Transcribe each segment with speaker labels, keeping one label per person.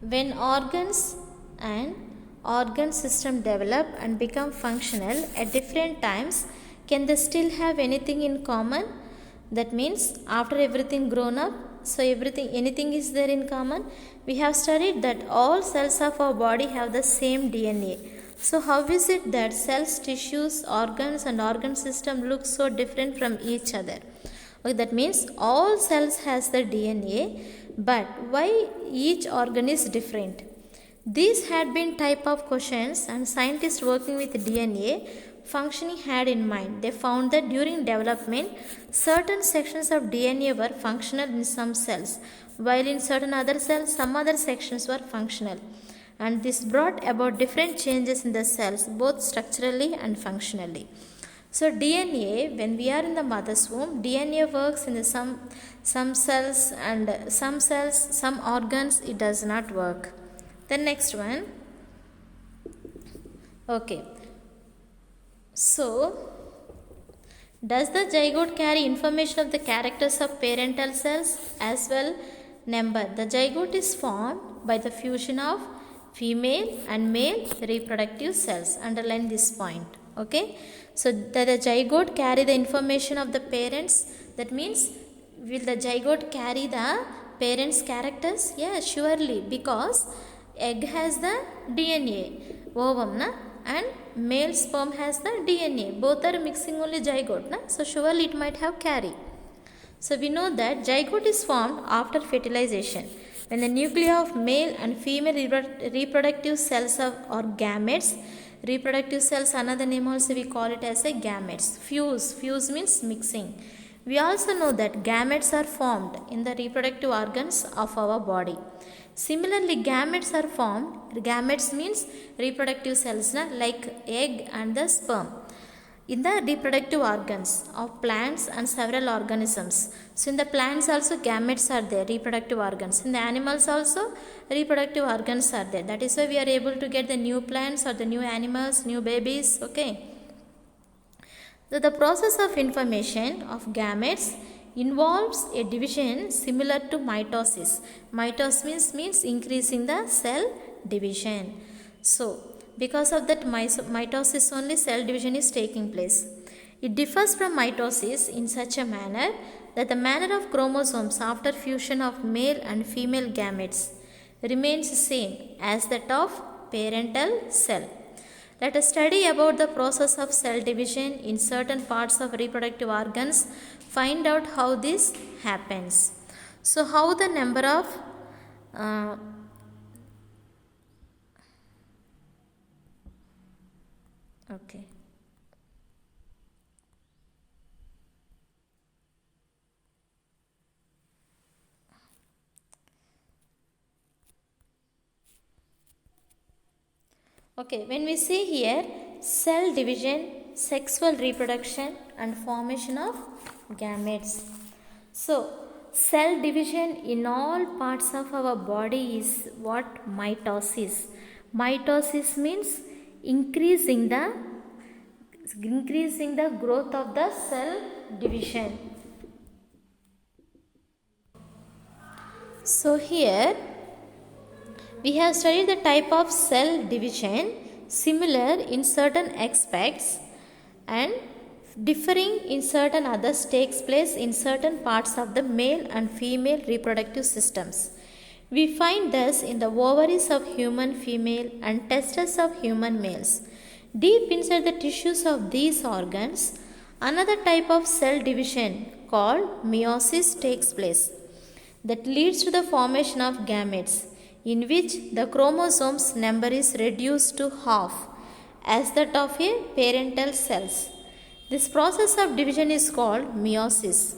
Speaker 1: When organs and organ system develop and become functional at different times, can they still have anything in common? That means after everything grown up, so anything is there in common. We have studied that all cells of our body have the same DNA. So how is it that cells, tissues, organs and organ system look so different from each other? Okay, that means all cells has the DNA, but why each organ is different? These had been type of questions, and scientists working with DNA functioning had in mind. They found that during development, certain sections of DNA were functional in some cells, while in certain other cells, some other sections were functional. And this brought about different changes in the cells, both structurally and functionally. So DNA, when we are in the mother's womb, DNA works in some cells, and some organs it does not work. The next one. Okay. So, does the zygote carry information of the characters of parental cells as well? Number. The zygote is formed by the fusion of female and male reproductive cells. Underline this point. Okay. So, the zygote carry the information of the parents. That means, will the zygote carry the parents' characters? Yeah, surely, because egg has the DNA, ovum, na? And male sperm has the DNA. Both are mixing only zygote, na? So surely it might have carry. So we know that zygote is formed after fertilization, when the nuclei of male and female reproductive cells or gametes. Reproductive cells, another name also we call it as a gametes. Fuse means mixing. We also know that gametes are formed in the reproductive organs of our body. Similarly, gametes are formed. Gametes means reproductive cells, like egg and the sperm, in the reproductive organs of plants and several organisms. So in the plants also gametes are there, reproductive organs. In the animals also reproductive organs are there. That is why we are able to get the new plants or the new animals, new babies. Okay. So the process of information of gametes involves a division similar to mitosis. Mitosis means increasing the cell division. So, because of that mitosis only cell division is taking place. It differs from mitosis in such a manner that the manner of chromosomes after fusion of male and female gametes remains same as that of parental cell. Let us study about the process of cell division in certain parts of reproductive organs. Find out how this happens. So, how the number of okay. Okay, when we see here cell division, sexual reproduction and formation of gametes. So, cell division in all parts of our body is what? Mitosis. Mitosis means increasing the growth of the cell division. So, here we have studied the type of cell division, similar in certain aspects and differing in certain others, takes place in certain parts of the male and female reproductive systems. We find this in the ovaries of human female and testes of human males. Deep inside the tissues of these organs, another type of cell division called meiosis takes place that leads to the formation of gametes, in which the chromosomes number is reduced to half as that of a parental cells. This process of division is called meiosis.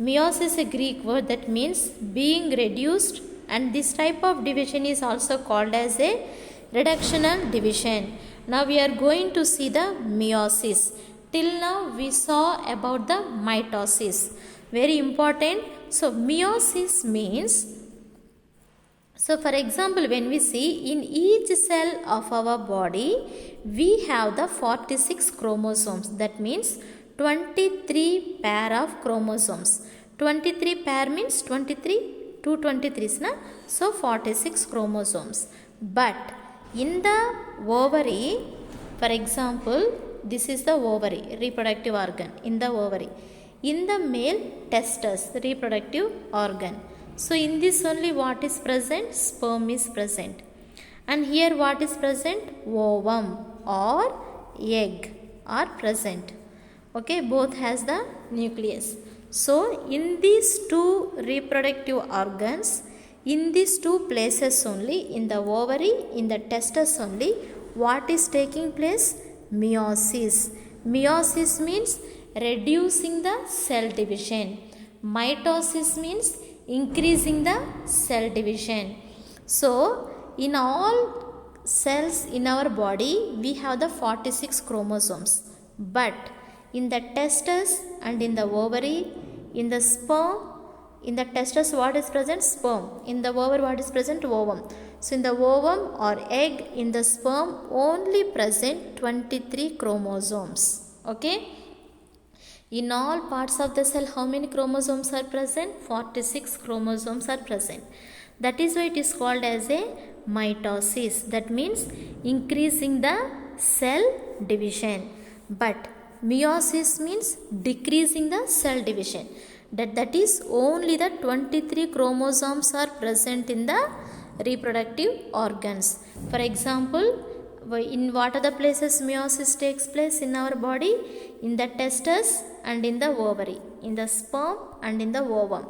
Speaker 1: Meiosis is a Greek word that means being reduced, and this type of division is also called as a reductional division. Now we are going to see the meiosis. Till now we saw about the mitosis. Very important. So meiosis means, so for example, when we see in each cell of our body, we have the 46 chromosomes. That means 23 pair of chromosomes. 23 pair means 23 223s na, so 46 chromosomes. But in the ovary, for example, this is the ovary, reproductive organ in the ovary. In the male, testes, reproductive organ. So in this only what is present? Sperm is present. And here what is present? Ovum or egg are present. Okay, both has the nucleus. So in these two reproductive organs, in these two places only, in the ovary, in the testes only, what is taking place? Meiosis. Meiosis means reducing the cell division. Mitosis means increasing the cell division. So in all cells in our body, we have the 46 chromosomes. But in the testes and in the ovary, in the sperm, in the testes what is present? Sperm. In the ovary what is present? Ovum. So in the ovum or egg, in the sperm only present 23 chromosomes. Okay. In all parts of the cell, how many chromosomes are present? 46 chromosomes are present. That is why it is called as a mitosis. That means increasing the cell division. But meiosis means decreasing the cell division. That is only the 23 chromosomes are present in the reproductive organs. For example, in what are the places meiosis takes place in our body? In the testes and in the ovary, in the sperm and in the ovum.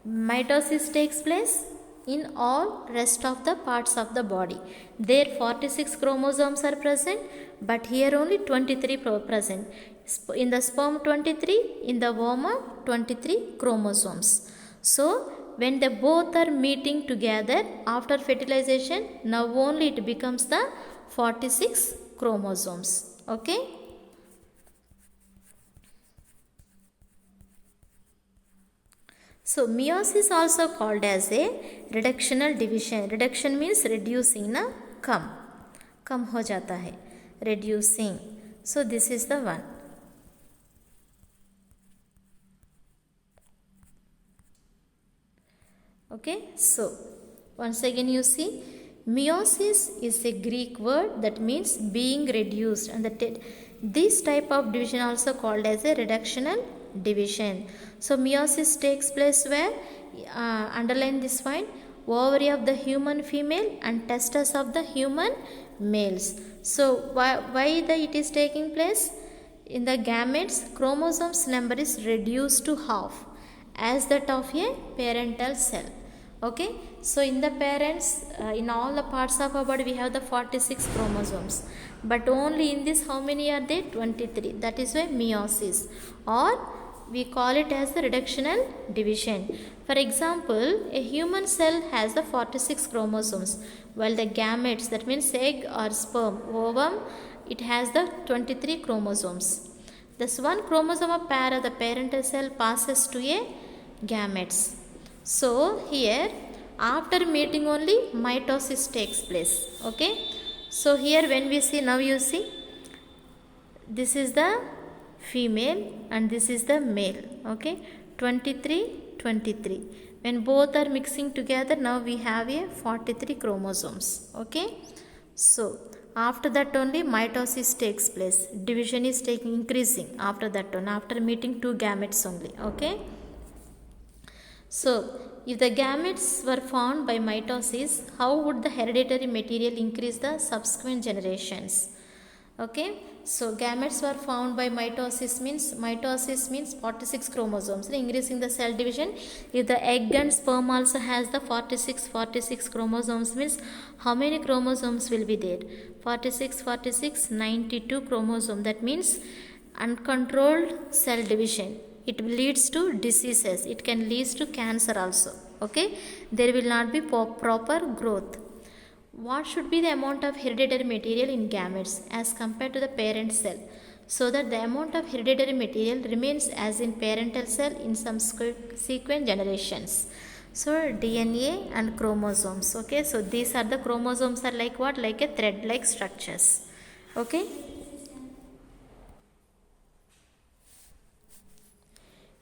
Speaker 1: Mitosis takes place in all rest of the parts of the body. There 46 chromosomes are present, but here only 23 present. In the sperm 23, in the ovum 23 chromosomes. So when they both are meeting together after fertilization, now only it becomes the 46 chromosomes. Okay. So meiosis also called as a reductional division. Reduction means reducing na, कम हो जाता है, reducing. So this is the one. Okay, so once again you see, meiosis is a Greek word that means being reduced, and this type of division also called as a reductional division. So meiosis takes place where? Underline this point: ovary of the human female and testes of the human males. So why it is taking place? In the gametes, chromosomes number is reduced to half as that of a parental cell. Okay, so in the parents, in all the parts of our body we have the 46 chromosomes, but only in this how many are there? 23. That is why meiosis, or we call it as the reductional division. For example, a human cell has the 46 chromosomes, while the gametes, that means egg or sperm, ovum, it has the 23 chromosomes. This one chromosome of the parental cell passes to a gametes. So here after mating only mitosis takes place. Okay, so here when we see, now you see, this is the female and this is the male. Okay, 23. When both are mixing together, now we have a 43 chromosomes. Okay, so after that only mitosis takes place, division is increasing after that one, after meeting two gametes only. Okay, so if the gametes were formed by mitosis, how would the hereditary material increase the subsequent generations? Okay, so gametes were formed by mitosis means 46 chromosomes, increasing the cell division. If the egg and sperm also has the 46 chromosomes, means how many chromosomes will be there? 46, 92 chromosomes. That means uncontrolled cell division. It leads to diseases. It can lead to cancer also. Okay, there will not be proper growth. What should be the amount of hereditary material in gametes as compared to the parent cell, so that the amount of hereditary material remains as in parental cell in some subsequent generations? So DNA and chromosomes. Okay, so these are the chromosomes are like what? Like a thread like structures. Okay.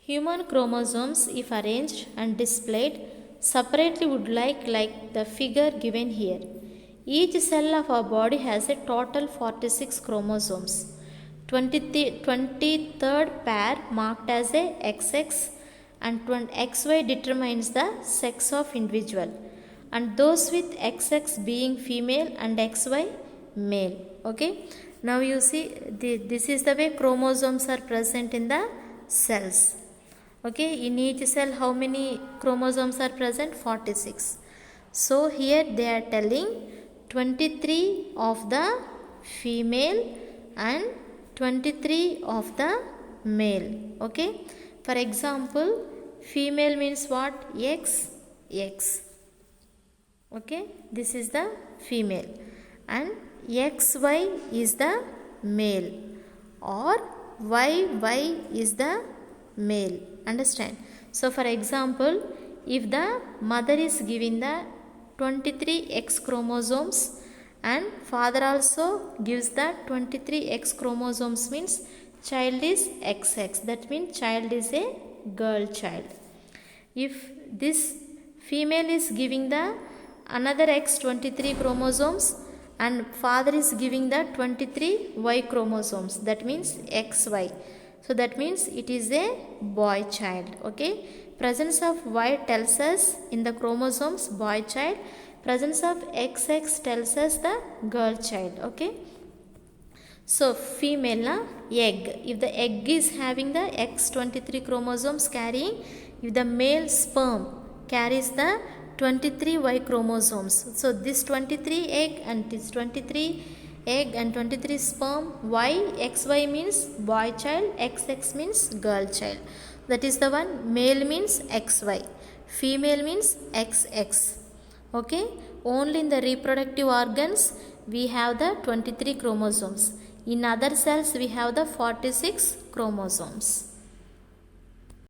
Speaker 1: Human chromosomes, if arranged and displayed, separately would like the figure given here. Each cell of our body has a total 46 chromosomes. 23rd pair marked as a XX and XY determines the sex of individual, and those with XX being female and XY male. Okay, now you see this is the way chromosomes are present in the cells. Okay, in each cell how many chromosomes are present? 46. So here they are telling 23 of the female and 23 of the male. Okay, for example, female means what? X. Okay, this is the female, and XY is the male, or YY is the male. Understand? So for example, if the mother is giving the 23X chromosomes and father also gives the 23X chromosomes, means child is XX. That means child is a girl child. If this female is giving the another X 23 chromosomes and father is giving the 23Y chromosomes, that means XY. So that means it is a boy child. Okay, presence of Y tells us in the chromosomes boy child, presence of XX tells us the girl child. Okay, so female na egg, if the egg is having the X23 chromosomes carrying, if the male sperm carries the 23Y chromosomes, so this 23 egg and this 23 egg and 23 sperm, XY means boy child, XX means girl child. That is the one. Male means XY, female means XX. Okay, only in the reproductive organs we have the 23 chromosomes. In other cells we have the 46 chromosomes.